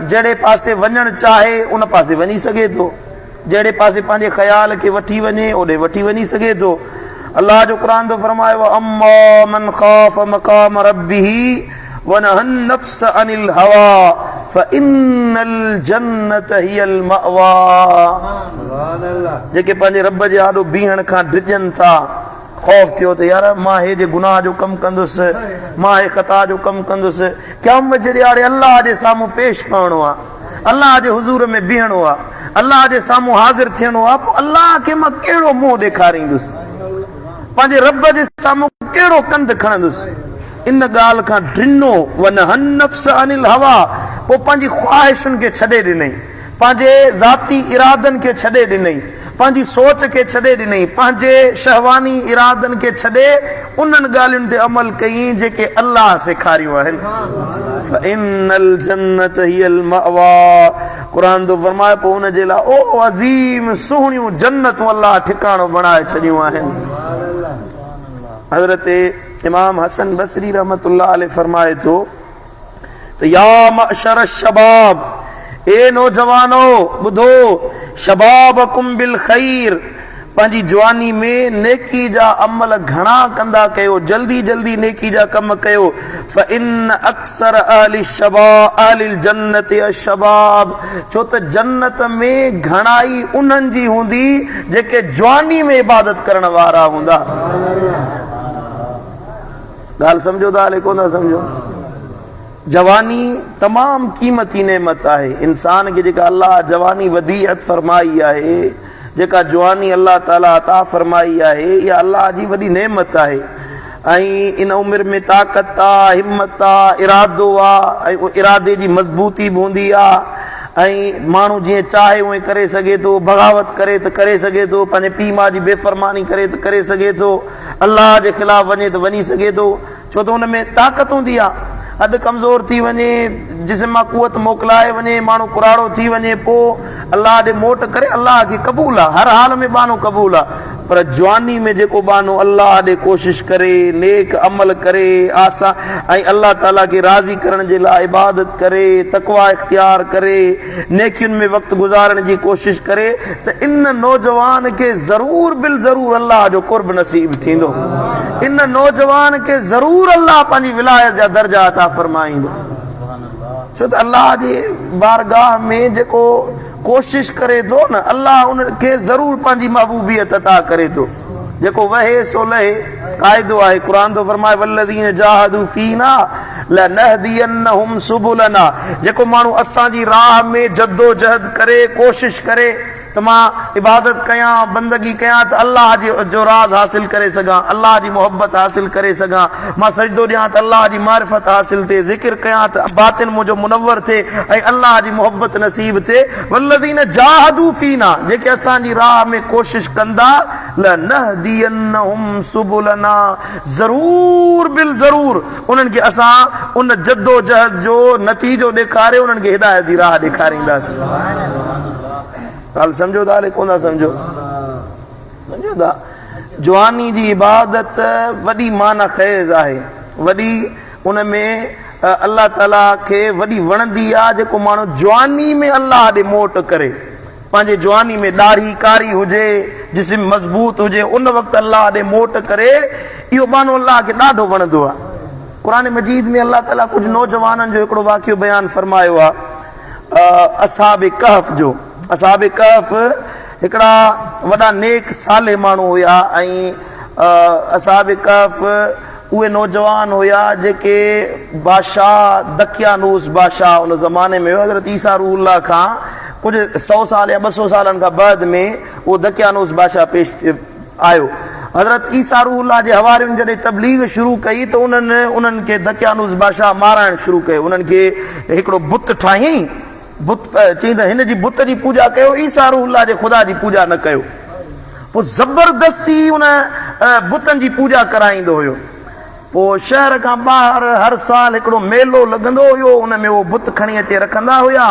जड़े पासे वञण चाहे उन पासे वञी सके तो, जड़े पासे पंहिंजे ख्याल के वठी वञे ओॾे वठी वञी सके तो। अल्लाह जो कुरान तो फरमायो अम्मा मन खाफ मकाम रब्बिही वनहन नफ्स अनिल हवा फइन्नल जन्नत हियल मअवा। जेके पंहिंजे रब जे आॾो बीहण खां डिॼनि था, खौफ थियो त यार मां हे जे गुनाह जो कम कंदुसि, मां हे ख़ता जो कम कंदुसि, क़यामत जे ॾियारे अल्लाह जे साम्हूं पेश पवणो आहे, अल्लाह जे हुज़ूर में बीहणो आहे, अल्लाह जे साम्हूं हाज़िर थियणो आहे, पोइ अल्लाह खे मां कहिड़ो मुंहुं ॾेखारींदुसि, पंहिंजे रब जे साम्हूं कहिड़ो कंध खणंदुसि। इन ॻाल्हि खां ड्रिनो वनहन नफ्स अनिल हवा, पोइ पंहिंजी ख़्वाहिशुनि खे छॾे ॾिनई, पंहिंजे ज़ाती इरादनि खे छॾे ॾिनई, पंहिंजी सोच खे छॾे ॾिनई, पंहिंजे शहवानी इरादनि खे छॾे उन्हनि ॻाल्हियुनि ते अमल कई जेके अल्लाह सेखारियूं आहिनि। फइन्नल जन्नत हियल मअवा, क़ुरान तो फरमाए पोइ उन जे लाइ ओ अज़ीम सुहिणियूं जन्नतूं अल्लाह ठिकाणो बणाए छॾियूं आहिनि। हज़रत इमाम हसन बसरी रहमतुल्लाह अलैह फरमाए थो त या मअशर शबाब, ए नौजवानो ॿुधो, शबाबकुम बिल खैर, पंहिंजी जवानी में नेकी जा अमल घणा कंदा कयो, जल्दी जल्दी नेकी जा कम कयो। फइन अक्सर अहलि जन्नत अशबाब, छो त जन्नत में घणाई उन्हनि जी हूंदी जेके जवानी में इबादत करण वारा हूंदा। ॻाल्हि सम्झो था हले कोन था सम्झो? जवानी तमाम क़ीमती नेमत आहे इंसान खे, जेका अल्लाह जवानी वदीअत फरमाई आहे, जेका जवानी अल्लाह ताला अता फरमाई आहे, इहा अल्लाह जी वॾी नेमत आहे। ऐं इन उमिरि में ताक़त आहे, हिम्मत आहे, इरादो आहे, ऐं इरादे जी मज़बूती बि हूंदी आहे, ऐं माण्हू जीअं चाहे उहे करे सघे थो, बग़ावत करे त करे सघे थो, पंहिंजे पीउ माउ जी बेफ़रमानी करे त करे सघे थो, अल्लाह जे ख़िलाफ़ वञे त वञी सघे थो, छो त हुन में ताक़त हूंदी आहे। अधु कमज़ोर थी वञे, जिस्म मां कुवत मोकिलाए वञे, माण्हू कुराड़ो थी वञे, पोइ अल्लाह ॾे मोट करे अल्लाह खे क़बूल आहे, हर हाल में बानो क़बूल आहे। पर जवानी में जेको बानो अल्लाह ॾे कोशिश करे, नेक अमल करे, आसा ऐं अल्लाह ताला खे राज़ी करण जे लाइ इबादत करे, तक़वा इख्तियार करे, नेकियुनि में वक़्तु गुज़ारण जी कोशिश करे, त इन नौजवान खे ज़रूर बिल ज़रूर अल्लाह जो क़ुर्ब नसीब थींदो। इन नौजवान खे ज़रूर अल्लाह पंहिंजी विलायत जा दर्जा अता फरमाईंदो, छो त अल्लाह जे बारगाह में जेको कोशिश करे थो न, अल्लाह उनखे ज़रूर पंहिंजी महबूबियत अता करे थो। जेको वहे सो लहे, क़ाइदो आहे। क़ुरान तो फरमाए वल्लज़ीन जाहदू फीना लनहदियन्नहुम सुबुलना, जेको माण्हू असांजी राह में जद्दोजहद करे, कोशिश करे त मां इबादत कयां, बंदगी कयां त अल्लाह जो राज़ हासिल करे सघां, अल्लाह जी मोहब्बत हासिल करे सघां, मां सजदो ॾियां त अल्लाह जी मारिफत हासिल थिए, ज़िक्र कयां त बातिन मुंहिंजो मुनव्वर थिए ऐं अल्लाह जी मोहब्बत नसीब थिए। वल्लज़ीन जाहदू फीना, जेके असांजी राह में कोशिश कंदा, लनहदियन्नहुम सुबुलना, ज़रूर बिल ज़रूर उन्हनि खे असां उन जद्दोजहद जो नतीजो ॾेखारे उन्हनि खे हिदायत जी राह ॾेखारींदासीं। ॻाल्हि सम्झो था हले कोन था सम्झो? सम्झो था? जवानी जी इबादत वॾी माना ख़ैज़ आहे, वॾी उन में अल्लाह ताला खे वॾी वणंदी आहे जेको माण्हू जवानी में अल्लाह ॾे मोट करे, पंहिंजे जवानी में ॾाढ़ी कारी हुजे, जिस्म मज़बूत हुजे, उन वक़्तु अल्लाह ॾे मोट करे, इहो बानो अल्लाह खे ॾाढो वणंदो आहे। क़ुरान मजीद में अल्लाह ताला कुझु नौजवाननि जो हिकिड़ो वाक़ियो बयानु फरमायो आहे, असहाब कहफ जो। असहाब कहफ हिकिड़ा वॾा नेक साले माण्हू हुया, ऐं असहाब कहफ उहे नौजवान हुया जेके बादशाह दकियानूस बादशाह उन ज़माने में हज़रत ईसा रूहुल्लाह खां कुझु 100 साल या 200 सालनि खां बाद में उहो दकियानूस बादशाह पेश आयो। हज़रत ईसा रूहुल्लाह जे हवारियुनि जॾहिं तबलीग शुरू कई त उन्हनि खे दकियानूस बादशाह माराइण शुरू कयो, उन्हनि खे हिकिड़ो बुत ठाहियईं, बुत चई त हिन जी बुत जी पूजा कयो, ईसा रूहुल्लाह जे ख़ुदा जी पूजा न कयो। पोइ ज़बरदस्ती उन बुतनि जी पूजा कराईंदो हुयो। पोइ शहर खां ॿाहिरि हर साल हिकिड़ो मेलो लॻंदो हुयो, उन में उहो बुत खणी अचे रखंदा हुया।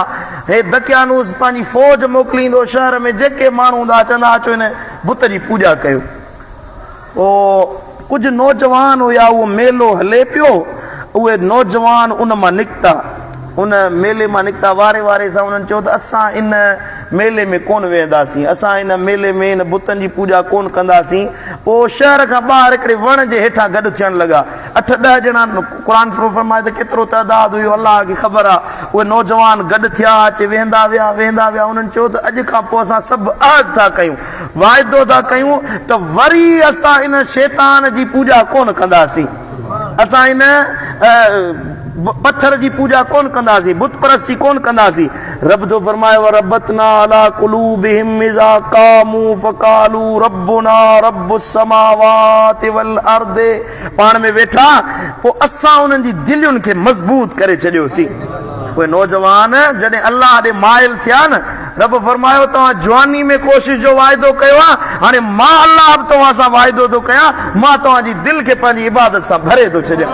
हे दकियानूस पंहिंजी फ़ौज मोकिलींदो शहर में, जेके माण्हू हूंदा चवंदा अचो हिन बुत जी पूजा कयो। पोइ कुझु नौजवान हुया, उहो मेलो हले पियो, उहे नौजवान उन मां निकिता, उन मेले मां निकिता वारे वारे सां उन्हनि चयो त असां इन मेले में कोन वेहंदासीं, असां इन मेले में इन बुतनि जी पूॼा कोन कंदासीं। पोइ शहर खां ॿाहिरि हिकिड़े वण जे हेठां गॾु थियण लॻा। 8-10 ॼणा, क़ुर फरमाए त केतिरो तइदाद हुयो अलाह खे ख़बर आहे। उहे नौजवान गॾु थिया, अचे वेहंदा विया। उन्हनि चयो त अॼु खां पोइ असां सभु अहद था कयूं, वाइदो था कयूं त वरी असां इन शैतान जी पूॼा कोन कंदासीं, असां इन पत्थर जी पूॼा कोन कंदासीं, बुत परस्ती कोन कंदासीं। रब तो फरमायो रबतना अला कुलूबिहिम इज़ा क़ामू फ़क़ालू रब्बुना रब्बुस समावाति वल अर्द। पाण में वेठा, पोइ असां उन्हनि जी दिलयुनि खे मज़बूत करे छॾियोसीं। उहे नौजवान जॾहिं अल्लाह ॾे माइल थिया न, रब फरमायो तव्हां जवानी में कोशिश जो वाइदो कयो आहे, हाणे मां अल्लाह बि तव्हां सां वाइदो थो कयां, मां तव्हांजी दिलि खे पंहिंजी इबादत सां भरे थो छॾियां।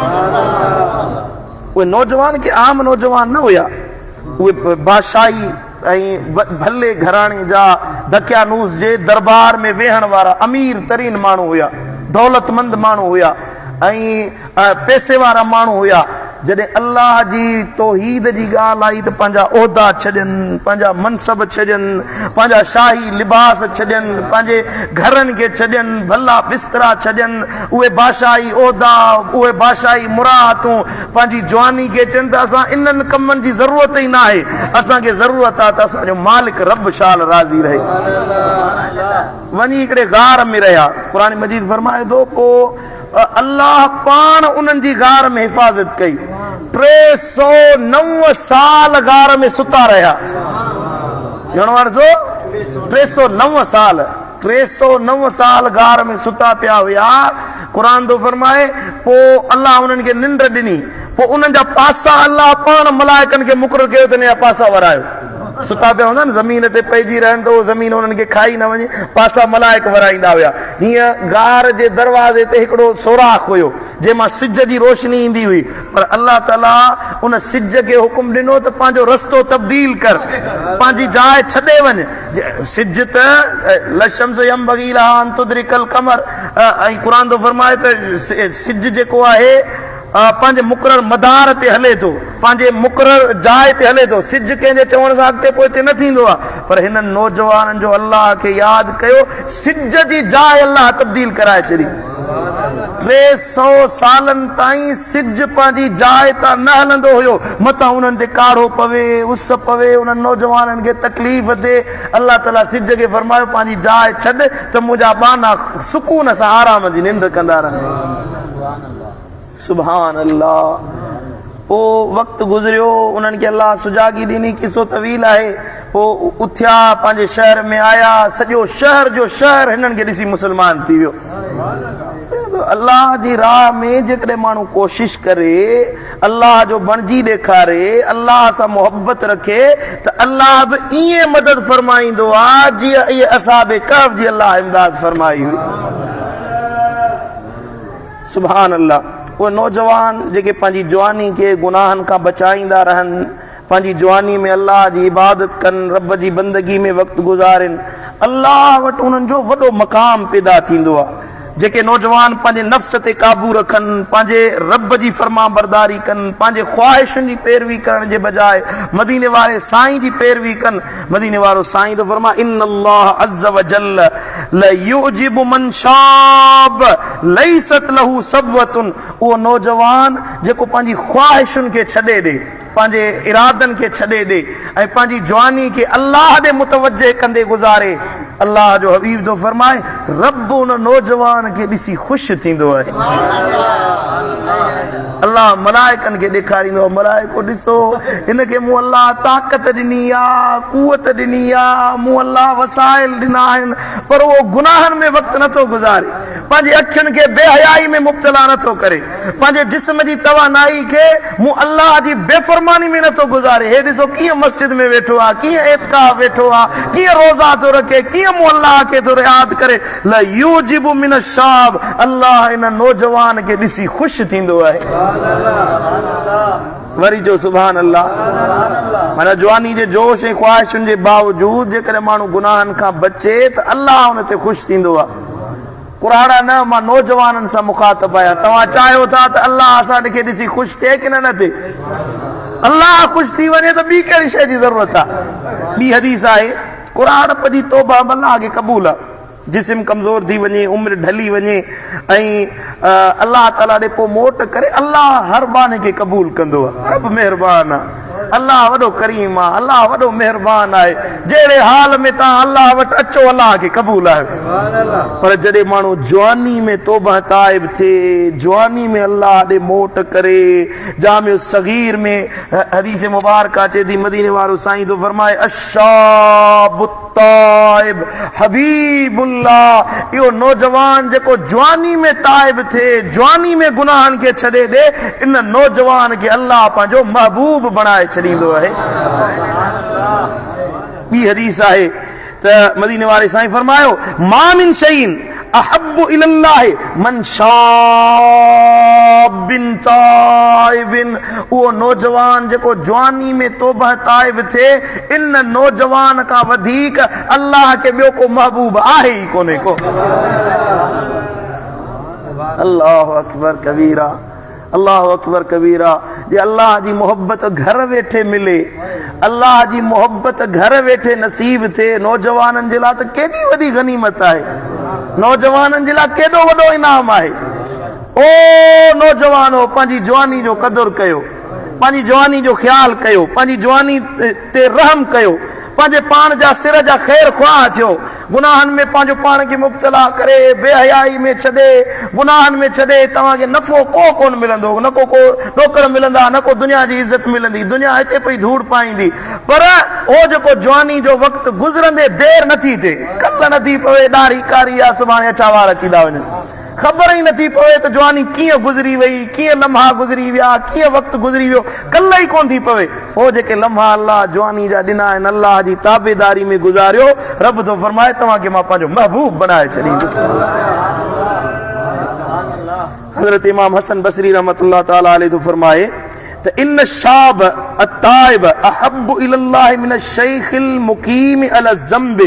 उहे नौजवान के आम नौजवान न हुया, उहे बादशाही ऐं भले घराणे जा दकियानूस जे दरबार में वेहण वारा अमीर तरीन माण्हू हुया, दौलतमंद माण्हू हुया ऐं पैसे वारा माण्हू हुया। जॾहिं अल्लाह जी तौहीद जी ॻाल्हि आई त पंहिंजा उहिदा छॾनि, पंहिंजा मनसब छॾनि, पंहिंजा शाही लिबास छॾनि, पंहिंजे घरनि खे छॾनि, भला बिस्तरा छॾनि, उहे बादशाही उहिदा, उहे बादशाही मुरादूं पंहिंजी जवानी खे चवनि त असां इन्हनि कमनि जी ज़रूरत ई न आहे, असांखे ज़रूरत आहे त असांजो मालिक रब शाल राज़ी रहे। वञी हिकिड़े गार में रहिया। क़ुर मजीद फरमाए थो पोइ अल्लाह पाण उन्हनि जी गार में हिफ़ाज़त कई। 309 साल गार में सुता रहिया। घणो अर्ज़ो? 309 साल। 309 साल गार में सुता पिया हुया। क़ुर थो फरमाए पोइ अल्लाह उन्हनि खे निंड ॾिनी, पोइ उन्हनि जा पासा अल्लाह पाण मलाइकनि खे मुक़ररु कयो त हिन जा पासा वरायो। सुता पिया हूंदा न, ज़मीन ते पइजी रहनि त उहो ज़मीन उन्हनि खे खाई न वञे, पासा मलाइक वराईंदा हुया। हीअं गार जे दरवाज़े ते हिकिड़ो सोराख हुयो जंहिंमां सिज जी रोशनी ईंदी हुई, पर अल्लाह ताला उन सिज खे हुकुम ॾिनो त पंहिंजो रस्तो तब्दील कर, पंहिंजी जाइ छॾे वञ। सिज त लशम्स यंबगी लहा अन तुदरिकल कमर, ऐं क़ुर थो फरमाए त सिज जेको आहे पंहिंजे मुक़रर मदार ते हले थो, पंहिंजे मुक़रर जाइ ते हले थो। सिज कंहिंजे चवण सां अॻिते पोइते न थींदो आहे, पर हिननि नौजवाननि जो अल्लाह खे यादि कयो, सिज जी जाइ अल्लाह तब्दील कराए छॾी। 300 सालनि ताईं सिज पंहिंजी जाइ तां न हलंदो हुयो, मथां उन्हनि ते काढ़ो पवे, उस पवे, उन्हनि नौजवाननि खे तकलीफ़ थिए। अल्लाह ताला सिज खे फरमायो पंहिंजी जाइ छॾ त मुंहिंजा बाना सुकून सां आराम जी निंड कंदा रहनि। सुभान अल्लाह। पोइ वक़्तु गुज़रियो, उन्हनि खे अल्लाह सुजागी ॾिनी, किसो तवील आहे। पोइ उथिया, पंहिंजे शहर में आया, सॼो शहर जो शहर हिननि खे ॾिसी मुस्लमान थी वियो। अल्लाह जी राह में जेकॾहिं माण्हू कोशिश करे, अल्लाह जो बणिजी ॾेखारे, अल्लाह सां मोहबत रखे, त अल्लाह बि ईअं मदद फरमाईंदो आहे जीअं इहे असहाबे कहफ जी अल्लाह इमदाद फरमाई हुई। सुभान अल्लाह। उहे नौजवान जेके पंहिंजी जवानी खे गुनाहनि खां बचाईंदा रहनि, पंहिंजी जवानी में अल्लाह जी इबादत कनि, रब जी बंदगी में वक़्तु गुज़ारनि, अल्लाह वटि उन्हनि जो वॾो मक़ाम पैदा थींदो आहे। जेके नौजवान पंहिंजे नफ़्स ते काबू रखनि, पंहिंजे रब जी फर्मा बरदारी कनि, पंहिंजे ख्वाहिशुनि जी पैरवी करण जे बजाय मदीने वारे साईं जी पैरवी कनि। मदीने वारो साईं तो फरमा इन्नल्लाह अज़्ज़ व जल्ल ला युजिबु मन शाब लैसत लहू सबवतुन। उहो नौजवान जेको पंहिंजी ख्वाहिशुनि खे छॾे ॾे, पंहिंजे इरादनि खे छॾे ॾे ऐं पंहिंजी जवानी खे अल्लाह ॾे मुतवजे कंदे गुज़ारे, अल्लाह जो हबीब तो फरमाए रब उन नौजवान खे ॾिसी ख़ुशि थींदो आहे। अल्लाह मलाइकनि खे ॾेखारींदो आहे, मलाइको ॾिसो हिन खे मूं अल्लाह ताक़त ॾिनी आहे, कुवत ॾिनी आहे, मूं अल्लाह वसाइल ॾिना आहिनि, पर उहो गुनाहनि में वक़्तु नथो गुज़ारे, पंहिंजी अखियुनि खे बेहयाई में मुब्तला नथो करे, पंहिंजे जिस्म जी तवानाई खे मूं अल्लाह जी बेफ़रमानी में नथो गुज़ारे। हे ॾिसो कीअं मस्जिद में वेठो आहे, कीअं एतकाफ़ वेठो आहे, कीअं रोज़ा थो रखे, कीअं मूं अल्लाह खे थो यादि करे। ला युजिबु मिन शाब, अल्लाह इन नौजवान खे ॾिसी ख़ुशि थींदो आहे। वरी जो सुभान अल्लाह। माना जवानी जे जोश ऐं ख्वाहिशुनि जे बावजूद जेकॾहिं माण्हू गुनाहनि खां बचे त अल्लाह हुन ते ख़ुशि थींदो आहे। कुराड़ा न, मां नौजवाननि सां मुखातब आहियां। तव्हां चाहियो था त अल्लाह असां खे ॾिसी ख़ुशि थिए कि न थिए? अल्लाह ख़ुशि थी वञे त ॿी कहिड़ी शइ जी ज़रूरत आहे। ॿी हदीस आहे क़ुरान जी तौबा अल्लाह खे क़बूल आहे। जिस्म कमज़ोर थी वञे, उम्र ढली वञे ऐं अल्लाह ताला ॾे पोइ मोट करे अल्लाह हर बाने खे क़बूल कंदो आहे। रब महिरबान आहे, अल्लाह वॾो करीम आहे, अल्लाह वॾो महिरबान आहे। जहिड़े हाल में तव्हां अल्लाह वटि अचो अल्लाह खे क़बूल आहे। पर जॾहिं माण्हू जवानी में तौबा ताइब थिए, जवानी में अल्लाह ॾे मोट करे, जामिउ सगीर में हदीस मुबारक अचे थी, मदीने वारो साईं तो फरमाए अशाबु ताइब हबीबुल्लाह, इहो नौजवान जेको जवानी में ताइब थिए, जवानी में गुनाहनि खे छॾे ॾे, इन नौजवान खे अल्लाह पंहिंजो महबूब बणाए छॾींदो आहे। ॿी हदीस आहे त मदीने वारे साईं फरमायो मा मिन शैइन अहब्बु इलल्लाहि मन शाबिन ताइबिन, उहो नौजवान जेको जवानी में तौबा ताइब थिए, इन नौजवान खां वधीक अल्लाह खे ॿियो को महबूब आहे ई कोन्हे को। अल्लाहु अकबर कबीरा, अल्लाहु अकबर कबीरा। जे अल्लाह जी मोहब्बत घर वेठे मिले, अल्लाह जी मोहब्बत घर वेठे नसीब थिए, नौजवाननि जे लाइ त केॾी वॾी गनीमत आहे, नौजवाननि जे लाइ केॾो वॾो इनाम आहे। ओ नौजवानो, पंहिंजी जवानी जो क़दुरु कयो, पंहिंजी जवानी जो ख्यालु कयो, पंहिंजी जवानी ते रहम कयो, पंहिंजे पाण जा सिर जा ख़ैर ख़्वाह थियो, गुनाहनि में पंहिंजो पाण खे मुब्तला करे, बेहयाई में छॾे, गुनाहनि में छॾे, तव्हांखे नफ़ो को कोन मिलंदो, न को नौकर मिलंदा, न को दुनिया जी इज़त मिलंदी, दुनिया हिते पई धूड़ पाईंदी। पर उहो जेको जवानी जो वक़्तु गुज़रंदे देरि नथी थिए, कल्ह नथी पवे ॾाढ़ी कारी आहे, सुभाणे अछा वार अची था वञनि, ख़बर ई नथी पवे त जवानी कीअं गुज़री वई, कीअं लम्हा गुज़री विया, कीअं वक़्तु गुज़री वियो, कल्ह ई कोन थी पवे। हो जेके लम्हा अल्लाह जवानी जा ॾिना आहिनि, अल्लाह जी ताबेदारी में गुज़ारियो, रब थो फरमाए तव्हांखे मां पंहिंजो महबूब बनाए छॾींदुसि। हज़रत इमाम हसन बसरी रहमतुल्लाह ताला अलैहि तो फरमाए त इन शाब अताइब अहब्बु इलल्लाहि मिन अश-शैखिल मुकीम अला ज़ंब,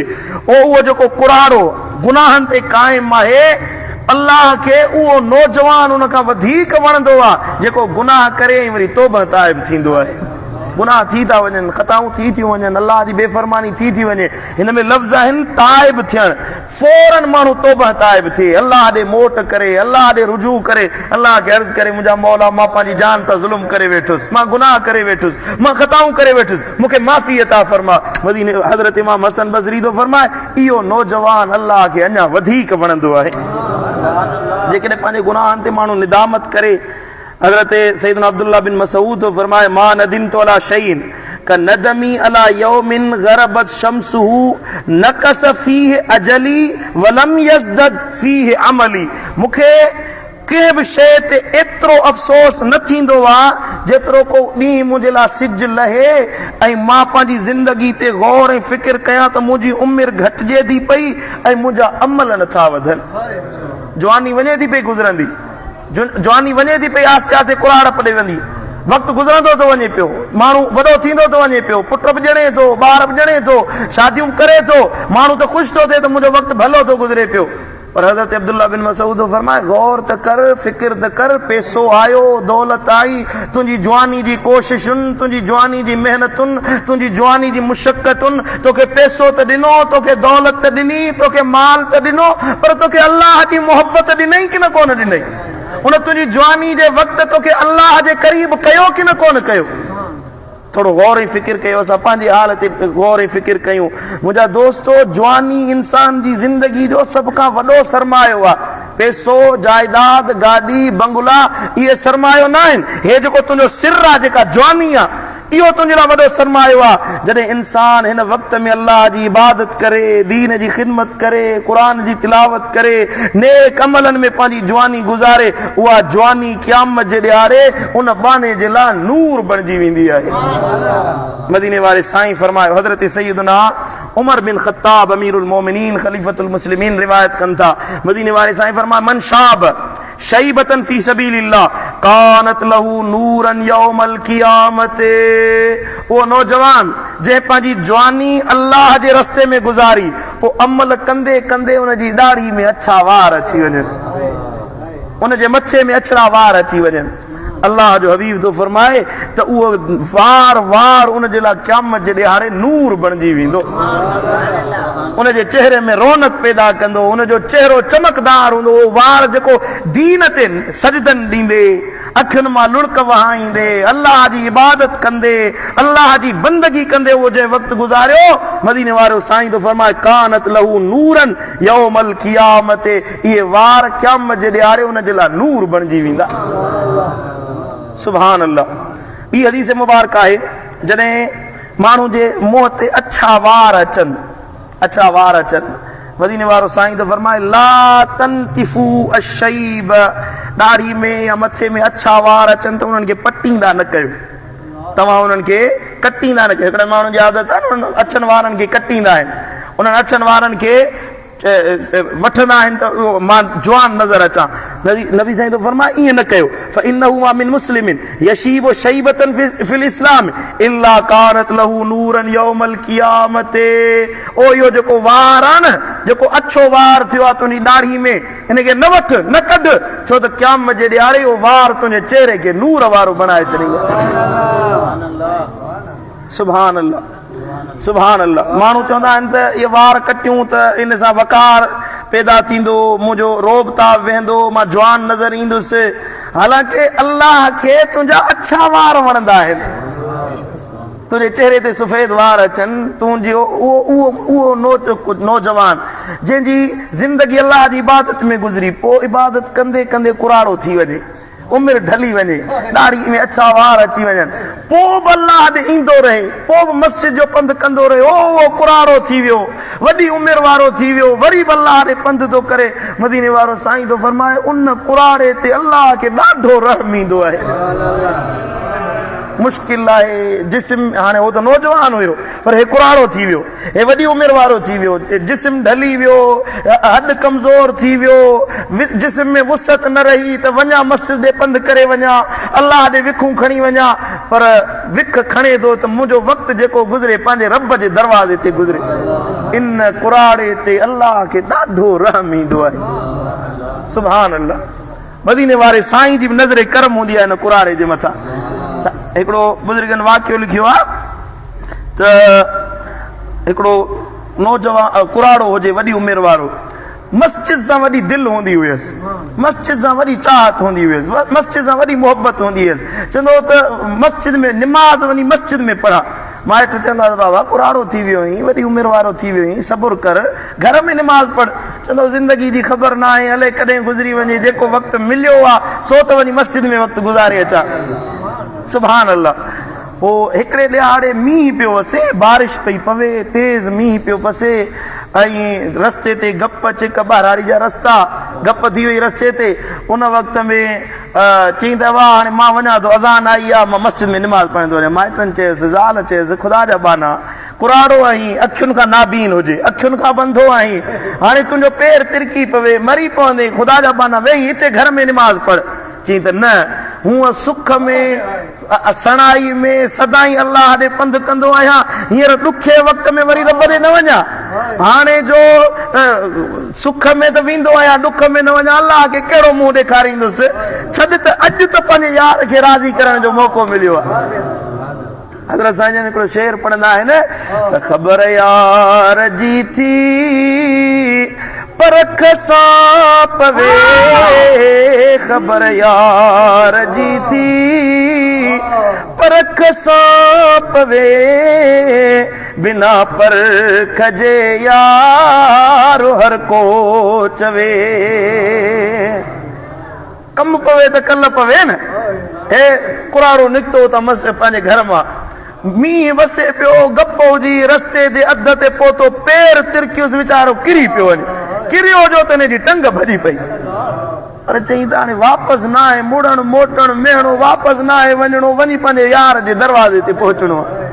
उहो जेको कुराड़ो गुनाहनि ते क़ाइम आहे, अल्लाह खे उहो नौजवान उन खां वधीक वणंदो आहे जेको गुनाह करे ऐं वरी तौबा ताइब थींदो आहे। गुनाह थी था वञनि, ख़ताऊं थी थियूं वञनि, अल्लाह जी बेफ़रमानी थी वञे, हिन में लफ़्ज़ आहिनि ताइब थियण, फौरन माण्हू तौबा ताइब थिए, अल्लाह ॾे मोट करे, अल्लाह ॾे रुजू करे, अल्लाह खे अर्ज़ करे मुंहिंजा मौला मां पंहिंजी जान सां ज़ुल्म करे वेठुसि, मां गुनाह करे वेठुसि, मां ख़ताऊं करे वेठुसि, मूंखे माफ़ी अता फरमा। मदीने हज़रत इमाम हसन बसरी तो फरमाए इहो नौजवान अल्लाह खे अञा वधीक वणंदो आहे। जेकॾहिं पंहिंजे गुनाहनि ते माण्हू निदामत करे, हज़रत सैयदना अब्दुल्लाह बिन मसऊद तो फरमाए मा नदिमतु अला शैइन का नदमी अला यौमिन गरबत शम्सुहु नकस फीह अजली वलम यज़दद फीह अमली, मूंखे कंहिं बि शइ ते एतिरो अफ़सोस न थींदो आहे जेतिरो को ॾींहुं मुंहिंजे लाइ सिज लहे ऐं मां पंहिंजी ज़िंदगी ते गौर ऐं फ़िक्र कयां त मुंहिंजी उमिरि घटिजे थी पई ऐं मुंहिंजा अमल नथा वधनि। जवानी वञे थी पई गुज़रंदी, जवानी वञे थी पई, आस्ते आस्ते कुराड़ पॾे वेंदी, वक़्तु गुज़रंदो थो वञे पियो, माण्हू वॾो थींदो थो वञे पियो, पुट बि ॼणे थो, ॿार बि ॼणे थो, शादियूं करे थो, माण्हू त ख़ुशि थो थिए त मुंहिंजो वक़्तु भलो थो गुज़रे पियो। पर हज़रत अब्दुल्लाह बिन मसऊद फरमाए गौर त कर, फ़िक्र त कर, पैसो आयो, दौलत आई, तुंहिंजी जवानी जी कोशिशुनि, तुंहिंजी जवानी जी महिनतुनि, तुंहिंजी जवानी जी मुशक्क़तुनि, तोखे पैसो त ॾिनो, तोखे दौलत त ॾिनी, तोखे माल त ॾिनो, पर तोखे अल्लाह जी मोहब्बत ॾिनई कि न कोन ॾिनई? उन तुंहिंजी जवानी जे वक़्तु तोखे अल्लाह जे क़रीब कयो कि न कोन कयो? थोरो गौर ऐं फ़िक्र कयो, असां पंहिंजी हाल ते गौर ऐं फ़िक्र कयूं। मुंहिंजा दोस्तो, जवानी इंसान जी ज़िंदगी जो सभ खां वॾो सरमायो आहे। पैसो, जायदाद, गाॾी, बंगला, इहे सरमायो न आहिनि, हे जेको तुंहिंजो सिर आहे, जेका जवानी आहे, इहो तुंहिंजे लाइ वॾो सरमायो आहे। जॾहिं इंसान हिन वक़्त में अल्लाह जी इबादत करे, दीन जी ख़िदमत करे, क़ुरान जी तिलावत करे, नेक अमलनि में पंहिंजी जवानी गुज़ारे, उहा जवानी क़यामत जे ॾियारे उन बाने जे लाइ नूर बणिजी वेंदी आहे। मदीने वारे साईं फरमायो, हज़रत सैयदना उमर बिन ख़त्ताब अमीरुल मोमिनीन खलीफतुल मुस्लिमीन रिवायत कनि था, मदीने वारे साईं फरमायो मन शाब शैबतन फी सबीलिल्लाह कानत लहू नूरन यौमल क़ियामत, वो नौजवान जंहिं पंहिंजी जवानी अल्लाह जे रस्ते में गुज़ारी, पोइ अमल कंदे कंदे उनजी ॾाढ़ी में अछा वार अची वञनि, उनजे मथे में अछड़ा वार अची वञनि, अल्लाह जो हबीब तो फरमाए त उहो वार वार उन जे लाइ क़यामत जे ॾियारे नूर बणिजी वेंदो, उन जे चेहरे में रौनक पैदा कंदो, उन जो चेहरो चमकदार हूंदो, उहो वार जेको दीन ते सजदन ॾींदे, अखियुनि मां लुड़क वहाईंदे, अल्लाह जी इबादत कंदे, अल्लाह जी बंदगी कंदे उहो जंहिं वक़्तु गुज़ारियो, मदीने वारो साईं तो फरमाए कानत लहू नूरन यौमल क़ियामत, इहे वार क़यामत जे ॾियारे उन जे लाइ नूर बणिजी वेंदा। सुभान अल्लाह। ॿी हदीस मुबारक आहे, जॾहिं माण्हू जे मुंहं ते अछा वार अचनि, मदीने वारो साईं तो फरमाए ला तंतिफू अशैब, दाढ़ी में या मथे में अछा वार अचनि त उन्हनि खे पटींदा न कयो, तव्हां उन्हनि खे कटींदा न कयो। हिकिड़े माण्हू जी आदत आहे न, अछनि वारनि खे कटींदा आहिनि, उन्हनि अछनि वारनि खे वठंदा आहिनि त मां जवान नज़र अचां। नबी साईं तो फरमाए ईअं न कयो, फइन्नहु मिन मुस्लिमिन यशीबु शैबतन फिल इस्लाम इल्ला कानत लहू नूरन यौमल क़ियामत। ओ इहो जेको वार आहे न, जेको अछो वार थियो आहे तुंहिंजी दाढ़ी में, इनखे न वठ न कढ, छो त क़यामत जे ॾियारे इहो वार तुंहिंजे चेहरे खे नूर वारो बणाए छॾींदो। सुभान अल्लाह, सुभान अल्लाह। माण्हू चवंदा आहिनि त इहे वार कटियूं त इन सां वकार पैदा थींदो, मुंहिंजो रोबताब वेंदो, मां जवान नज़र ईंदुसि। हालांकि अल्लाह खे तुंहिंजा अछा वार वणंदा आहिनि, तुंहिंजे चेहरे ते सफ़ेद वार अचनि, तुंहिंजो उहो नौजवान जंहिंजी ज़िंदगी अल्लाह जी इबादत में गुज़री, पोइ इबादत कंदे कंदे कुराड़ो थी वञे, उमिरि ढली वञे, दाढ़ी में अछा वार अची वञनि, पोइ बि अल्लाह ॾे ईंदो रहे, पोइ बि मस्जिद जो पंधु कंदो रहे, ओ कुराड़ो थी वियो, वॾी उमिरि वारो थी वियो, वरी बि अल्लाह ॾे पंधु थो करे। मदीने वारो साईं तो फरमाए उन कुराड़े ते अल्लाह खे ॾाढो रहम ईंदो आहे। मुश्किल आहे जिस्म, हाणे उहो त नौजवान हुयो पर हे कुराड़ो थी वियो, हे वॾी उमिरि वारो थी वियो, जिस्म ढली वियो, हॾ कमज़ोर थी वियो, जिस्म में वुसत न रही त वञा मस्जिद ॾे पंधु करे वञा, अल्लाह ॾे विखूं खणी वञा, पर विख खणे थो त मुंहिंजो वक़्तु जेको गुज़रे पंहिंजे रब जे दरवाज़े ते गुज़रे। इन कुराड़े ते अल्लाह खे ॾाढो रहम ईंदो आहे। सुभान अल्लाह। मदीने वारे साईं जी बि नज़रे करम हूंदी आहे हिन कुराड़े जे मथां। हिकिड़ो बुज़ुर्गनि वाक़ियो लिखियो आहे त हिकिड़ो नौजवान कुराड़ो हुजे, वॾी उमिरि वारो, मस्जिद सां वॾी दिलि हूंदी हुयसि, मस्जिद सां वॾी चाहत हूंदी हुयसि, मस्जिद सां वॾी मोहबत हूंदी हुयसि, चवंदो त मस्जिद में निमाज़ वञी मस्जिद में पढ़ा। माइट चवंदा बाबा कुराड़ो थी वियो आहीं, वॾी उमिरि वारो थी वियो आहीं, सबुर कर, घर में निमाज़ पढ़। चवंदो ज़िंदगी जी ख़बर न आहे, हले कॾहिं गुज़री वञे, जेको वक़्तु मिलियो आहे सो त वञी मस्जिद में वक़्तु गुज़ारे अचां। सुभान अल्लाह। पोइ हिकिड़े ॾियारे मींहुं पियो वसे, बारिश पई पवे, तेज़ मींहुं पियो पसे, ऐं रस्ते ते गप चिक ॿाहिराड़ी जा रस्ता, गप थी वई रस्ते ते। उन वक़्त में चई त वाह हाणे मां वञा थो, अज़ान आई आहे, मां मस्जिद में निमाज़ पढ़ंदो वञा। माइटनि चयसि, ज़ाल चयसि, ख़ुदा जा बाना, कुराड़ो आहीं, अखियुनि खां नाबीन हुजे, अखियुनि खां बंधो आहीं, हाणे तुंहिंजो पेर तिरकी पवे, मरी पवंदे, ख़ुदा जा बाना वेही हिते घर में निमाज़ पढ़। चई त न, हूअं सुख में सणाई में सदाई अल्लाह ॾे पंधु कंदो आहियां, हींअर ॾुखे वक़्त में वरी रब ॾे न वञा, हाणे जो सुख में त वेंदो आहियां, ॾुख में न वञा, अल्लाह खे कहिड़ो मुंहुं ॾेखारींदुसि। छॾ त अॼु त पंहिंजे यार खे राज़ी करण जो मौक़ो मिलियो आहे। हज़रत साईं जन हिकिड़ो शेर पढ़ंदा आहिनि त ख़बर यार जी थी परख सां पवे, ख़बर यार जी थी परख सां पवे, बिना परख जे यार हर को चवे। कम पवे त कल पवे न। हे कुराड़ो निकितो त मस पंहिंजे घर मां, मींहुं वसे पियो, गप हुजी, रस्ते ते अध ते पहुतो, पेर तिरकियुसि, वीचारो किरी पियो वञे, किरियो जो त हिनजी टंग भॼी पई। पर चई त हाणे वापसि न आहे मुड़णु मोटणु मेहणो, वापसि न आहे वञणो, वञी पंहिंजे यार जे दरवाज़े ते पहुचणो आहे।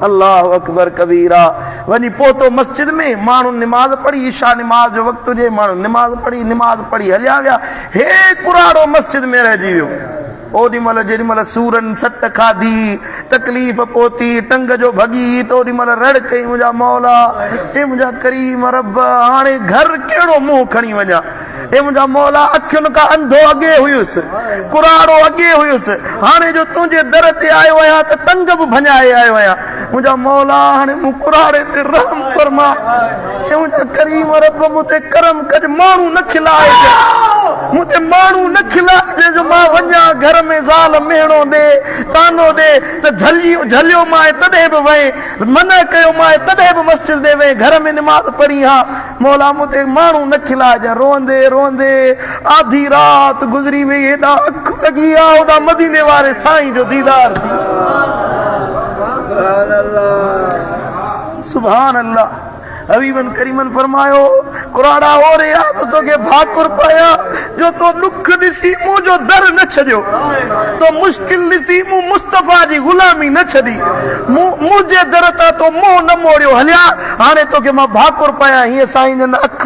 अल्लाह अकबर कबीरा। वञी पहुतो मस्जिद में, माण्हू निमाज़ पढ़ी, ईशा निमाज़ जो वक़्तु हुजे, माण्हू निमाज़ पढ़ी हलिया विया, हे कुराड़ो मस्जिद में रहिजी वियो। ओॾी महिल जेॾी महिल सूरनि सट खाधी, तकलीफ़ पहुती, टंग जो भॻी, त ओॾी महिल रड़ कई, मुंहिंजा मौला, हे मुंहिंजा करीम रब, हाणे घर कहिड़ो मुंहुं खणी वञा। हे मुंहिंजा मौला अखियुनि खां अंधो अॻे हुयुसि, कुराड़ो अॻे हुयुसि, हाणे जो तुंहिंजे दर ते आयो आहियां त टंग बि भञाए आयो आहियां। मुंहिंजा मौला हाणे मूं कुराड़े ते रहम फरमा। हे मुंहिंजा करीम रब मूं ते करम कज, माण्हू न खिलाए, मूं ते माण्हू न खिलाए जो मां वञा घर में ज़ाल मेणो ॾे तानो ॾे त झलियो मां तॾहिं बि वए, मना कयो मां तॾहिं बि मस्जिद ॾे वए, घर में निमाज़ पढ़ी हा। मौला मूं ते माण्हू न खिलाइजां। रोंदे रोंदे आधी रात गुज़री वई, हेॾा अख लॻी आ, होॾा मदीने वारे साईं जो दीदार थी। सुभान अल्लाह। हबीबन करीमन फरमायो कुराड़ा ओरे आ तो तोखे भाकुर पाया जो तो दुख ॾिसी मुंहिंजो दर न छॾियो, तो मुश्किल ॾिसी मूं मुस्तफ़ा जी गुलामी न छॾी, मुंहिंजे दर तां तो मुंहुं न मोड़ियो, हलिया हाणे तोखे मां भाकुर पाया। हीअं साईं जन अख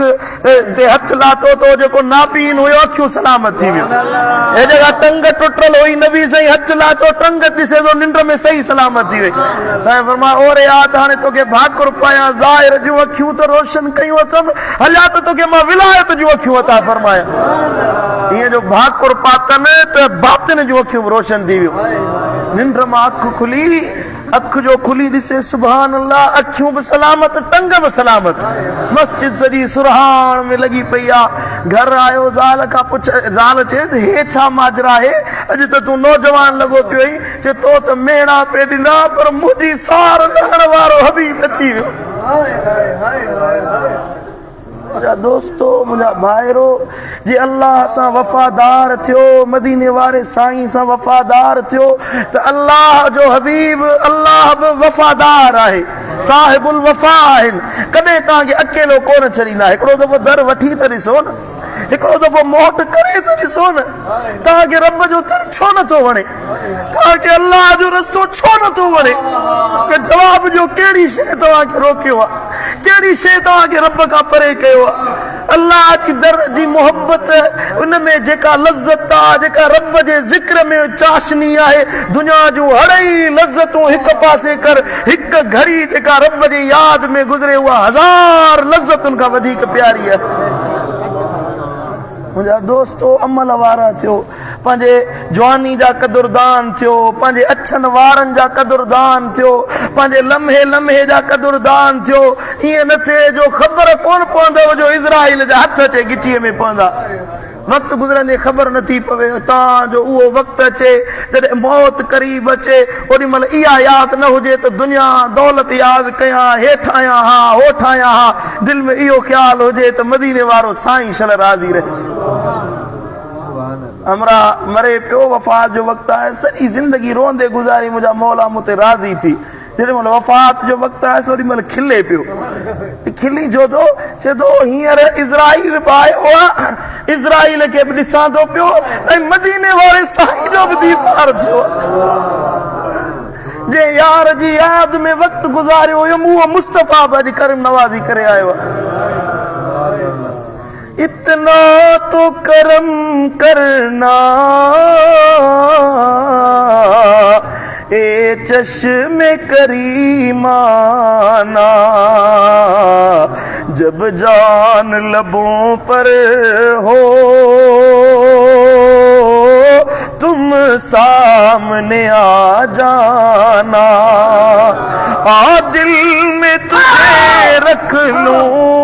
ते हथ लाथो तो जेको नाबीन हुयो अखियूं सलामत थी वियो। हे जगह टंग टुटल हुई, नबी साईं हथ लाथो, टंग ॾिसे तो निंड में सही सलामत थी वई। साईं फरमा ओरे आ त हाणे तोखे भाकुर पाया, ज़ाहिर जूं अखियूं त रोशन कयूं अथम, हलिया त तोखे मां विलायत जूं अखियूं अता फरमाया। ईअं जो भाकुर पातन त बातिन जूं अखियूं रोशन थी वियूं। निंड मां अख खुली, अख जो खुली ॾिसे सुभान अल्लाह, अखियूं बि सलामत, टंग बि सलामत। मस्जिद सॼी सुरहाण में लॻी पई आहे। घर आयो ज़ाल खां पुछ, ज़ाल चएसि हे छा माजरा आहे, अॼु त तूं नौजवान लॻो पियो ई, चए तो त मेणा पे ॾिना पर मुंहिंजी सार लहण वारो हबीब अची वियो। मुंहिंजा दोस्तो, मुंहिंजा भाइरो, जे अल्लाह सां वफ़ादार थियो, मदीने वारे साईं सां वफ़ादार थियो त अल्लाह जो हबीब अल्लाह बि वफ़ादार आहे, साहिबुल वफ़ा आहिनि। कॾहिं तव्हांखे अकेलो कोन छॾींदा। हिकिड़ो दफ़ो दर वठी त ॾिसो न, हिकिड़ो दफ़ो मोट करे त ॾिसो न, तव्हांखे रब जो दर छो नथो वणे, तव्हांखे अल्लाह जो रस्तो छो नथो वणे? जवाब ॾियो, कहिड़ी शइ तव्हांखे रोकियो आहे, कहिड़ी शइ तव्हांखे रब खां परे कयो आहे? अल्लाह जी दर जी मोहब्बत, उन में जेका लज़त आहे, जेका रब जे ज़िक्र में चाशनी आहे, दुनिया जूं हड़ई लज़तूं हिक पासे कर, हिक घड़ी जेका रब जी याद में गुज़रे उहा हज़ार लज़तुनि खां वधीक प्यारी आहे। मुंहिंजा दोस्तो, अमल वारा थियो, पंहिंजे जवानी जा कदुरदान थियो, पंहिंजे अछनि वारनि जा कदुरदान थियो, पंहिंजे लम्हे लम्हे जा कदुरदान थियो। ईअं न थिए जो ख़बर कोन पवंदव जो इज़राइल जा हथ अचे गिचीअ में पवंदा, वक़्तु गुज़रंदे ख़बर नथी पवे। तव्हांजो उहो वक़्तु अचे जॾहिं मौत क़रीब अचे, ओॾी महिल इहा यादि न हुजे त दुनिया दौलत यादि कयां, हेठि आयां हा, होठि आयां हा, दिलि में इहो ख़्यालु हुजे त मदीने वारो साईं शल राज़ी रहे। हमरा मरे पियो, वफ़ात जो वक़्तु आहे, सॼी ज़िंदगी रोंदे गुज़ारी, मुंहिंजा मौला मूं ते राज़ी थी। जेॾी महिल वफ़ात जो वक़्तु आहे ओॾी महिल खिले पियो। खिली छो थो? चए थो हींअर इज़राइल बि आयो आहे, इज़राइल खे बि ॾिसां थो पियो ऐं मदीने वारे साईं जो बि दीदार थियो। जे यार जी याद में वक़्तु गुज़ारियो हुयुमि, उहो मुस्तफ़ा बि अॼु करम नवाज़ी करे आयो आहे। इतना तो करम करना ए चश्मे करीमाना, जब जान लबों पर हो तुम सामने आ जाना, आ दिल में तुझे रख लूं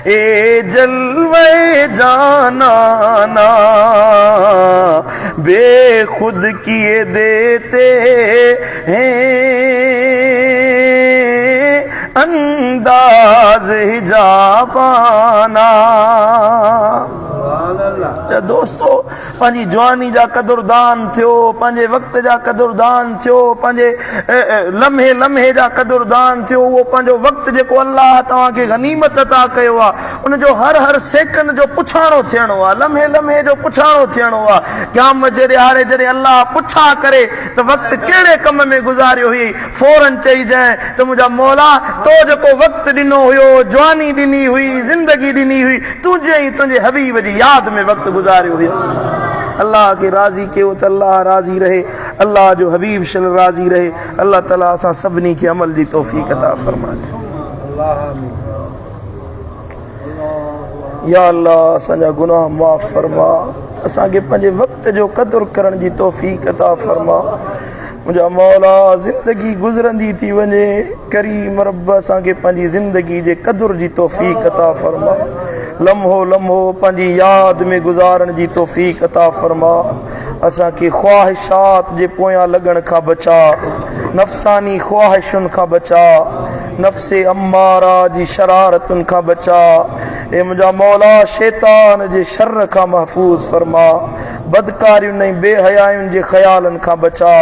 ए जलवे जाना ना, बेखुद किए देते हैं अंदाज हिजाबाना। दोस्तों, पंहिंजी जवानी जा कदुरदान थियो, पंहिंजे वक़्त जा कदुरदान थियो, पंहिंजे लम्हे लम्हे जा कदुरदान थियो। उहो पंहिंजो वक़्तु जेको अल्लाह तव्हांखे गनीमत अता कयो आहे, उनजो हर हर सेकंड जो पुछाणो थियणो आहे, लम्हे लम्हे जो पुछाणो थियणो आहे। क़यामत जे ॾियारे जॾहिं अल्लाह पुछा करे त वक़्तु कहिड़े कम में गुज़ारियो हुई, फौरन चइजांइ त मुंहिंजा मौला तो जेको वक़्तु ॾिनो हुयो, जवानी ॾिनी हुई, ज़िंदगी ॾिनी हुई, तुंहिंजे ई तुंहिंजे हबीब जी यादि में वक़्तु गुज़ारियो हुयो। अल्लाह खे राज़ी कयो त अल्लाह राज़ी रहे, अल्लाह जो हबीब शल राज़ी रहे। अल्लाह ताला असां सभिनी खे अमल जी तौफ़ीक़ अता फ़रमाए। या अल्लाह असांजा गुनाह माफ़ फरमा, असांखे पंहिंजे वक़्त जो क़दुरु करण जी तौफ़ीक़ अता फरमा। मुंहिंजा मौला ज़िंदगी गुज़रंदी थी वञे, करीम रब असांखे पंहिंजी ज़िंदगी जे क़दुर जी तौफ़ीक़ अता फरमा। लम्हो लम्हो पंहिंजी यादि में गुज़ारण जी तौफ़ीक़ अता फरमा। असांखे ख़्वाहिशात जे पोयां लॻण खां बचा, नफ़सानी ख़्वाहिशुनि खां बचा, नफ़्से अम्मारा जी शरारतुनि खां बचा। ए मुंहिंजा मौला शैतान जे शर खां महफ़ूज़ फरमा, बदकारियुनि ऐं बेहयायुनि जे ख़यालनि खां बचा।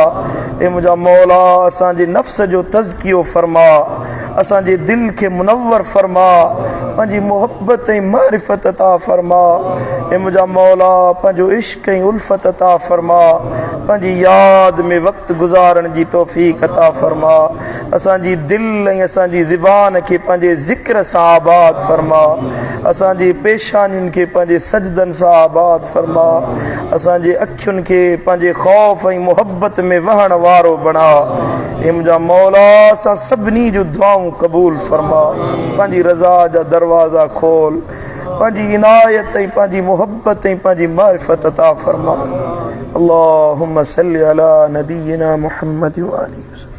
ए मुंहिंजा मौला असांजे नफ़्स जो तज़कियो फरमा, असांजे दिलि खे मुनव्वर फरमा, पंहिंजी मुहबत ऐं मारिफत अता फरमा। ए मुंहिंजा मौला पंहिंजो इश्क ऐं उल्फत अता फरमा, पंहिंजी यादि में वक़्तु गुज़ारण जी तौफ़ीक़ अता फरमा। असांजी दिलि ऐं असांजी ज़ुबान खे पंहिंजे ज़िक्र सां आबाद फरमा, असांजी पेशानियुनि खे पंहिंजे सजदनि सां आबाद फरमा, असांजे अखियुनि खे पंहिंजे ख़ौफ़ ऐं मुहबत में वहण वारो बणा। ए मुंहिंजा मौला असां सभिनी जूं दुआऊं क़बूल फरमा, पंहिंजी रज़ा जा दरवाज़ा खोल, पंहिंजी इनायत ऐं पंहिंजी मुहबत ऐं पंहिंजी मारिफत अता फरमा। अल्लाहुम्मा सल्लि अला नबीना मुहम्मद व आलिहि।